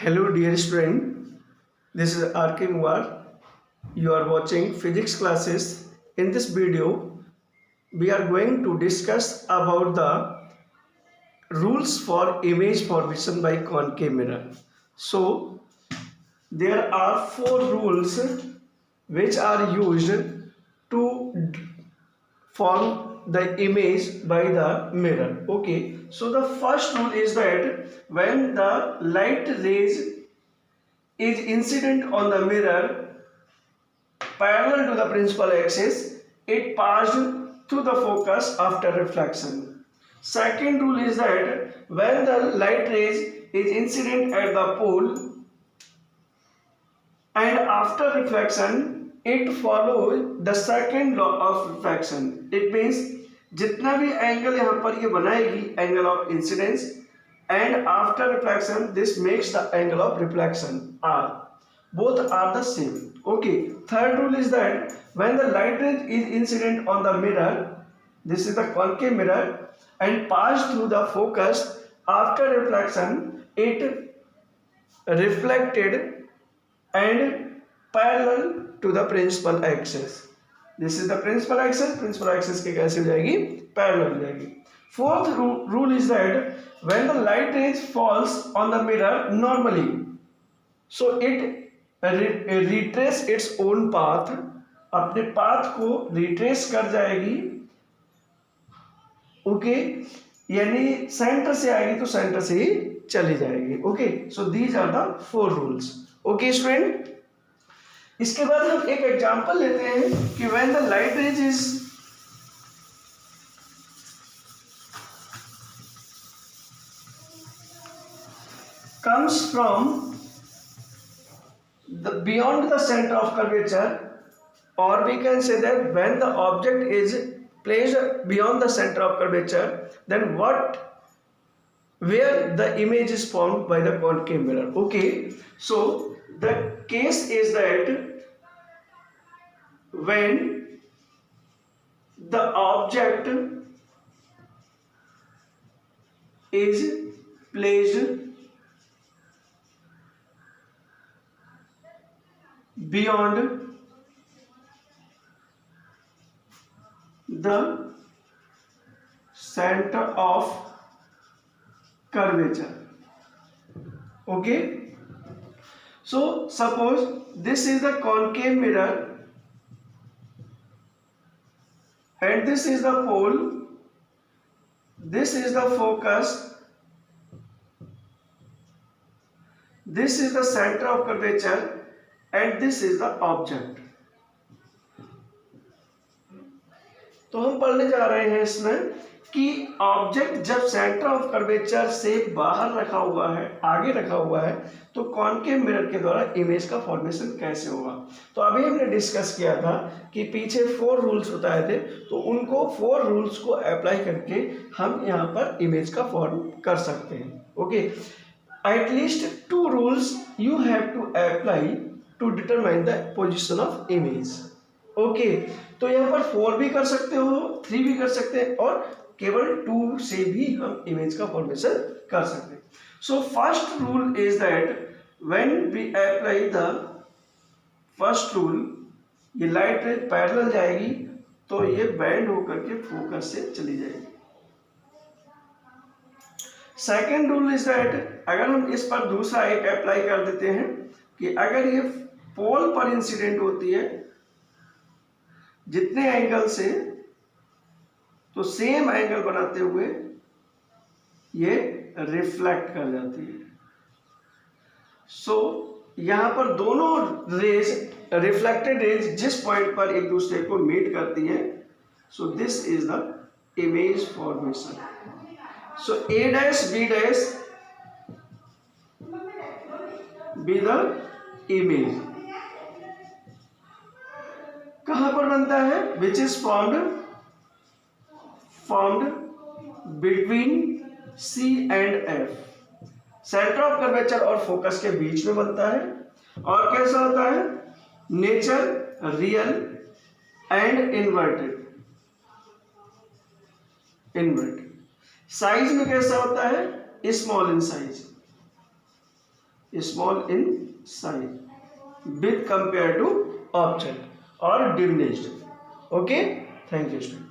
Hello, dear student. This is R.K. Muar. You are watching physics classes. In this video, we are going to discuss about the rules for image formation by concave mirror. So, there are four rules which are used to form the image by the mirror. Okay, so the first rule is that when the light rays is incident on the mirror parallel to the principal axis, it passed through the focus after reflection. Second rule is that when the light rays is incident at the pole and after reflection, it follows the second law of reflection. It means जितना भी angle यहाँ पर ये बनाएगी angle of incidence and after reflection this makes the angle of reflection r, both are the same. Okay, third rule is that when the light ray is incident on the mirror, this is the concave mirror, and pass through the focus after reflection, it reflected and parallel to the principal axis. This is the principal axis के कैसे हो जाएगी, parallel हो जाएगी. Fourth rule is that when the light rays falls on the mirror normally, so it retrace its own path, अपने path को retrace कर जाएगी. ओके, यानी सेंटर से आएगी तो सेंटर से ही चली जाएगी. Okay, so these are the four rules. Okay student, इसके बाद हम एक एग्जांपल लेते हैं कि when the light rays is comes from the beyond the center of curvature, or we can say that when the object is placed beyond the center of curvature, then where the image is formed by the concave mirror. Okay, so the case is that when the object is placed beyond the center of curvature. Okay, so suppose this is the concave mirror and this is the pole, this is the focus, this is the center of curvature, and this is the object. तो हम पढ़ने जा रहे हैं इसमें कि object जब centre of curvature से बाहर रखा हुआ है, आगे रखा हुआ है, तो कॉनकेव मिरर के द्वारा इमेज का फॉर्मेशन कैसे होगा. तो अभी हमने डिस्कस किया था कि पीछे फोर रूल्स बताए थे, तो उनको फोर रूल्स को अप्लाई करके हम यहाँ पर इमेज का फॉर्म कर सकते हैं. Okay, at least two rules you have to apply to determine the position of image. Okay, तो यहाँ पर 4 भी कर सकते हो, 3 भी कर सकते हैं, और केवल 2 से भी हम इमेज का फॉर्मेशन कर सकते हैं. So first rule is that when we apply the first rule, ये लाइट रे पैरेलल जाएगी तो ये बैंड होकर के फोकस से चली जाएगी. सेकेंड रूल इज दैट अगर हम इस पर दूसरा एक अप्लाई कर देते हैं कि अगर ये पोल पर इंसिडेंट होती है जितने एंगल से, तो सेम एंगल बनाते हुए ये रिफ्लेक्ट कर जाती है. सो यहां पर दोनों रेज, रिफ्लेक्टेड रेज जिस पॉइंट पर एक दूसरे को मीट करती है, so this is the image formation. So A dash B dash B the image कहां पर बनता है, which is formed between C and F, centre of curvature और फोकस के बीच में बनता है. और कैसा होता है, nature, real and inverted. Size में कैसा होता है, small in size. Small in size with compare to object और diminished. Okay, thank you student.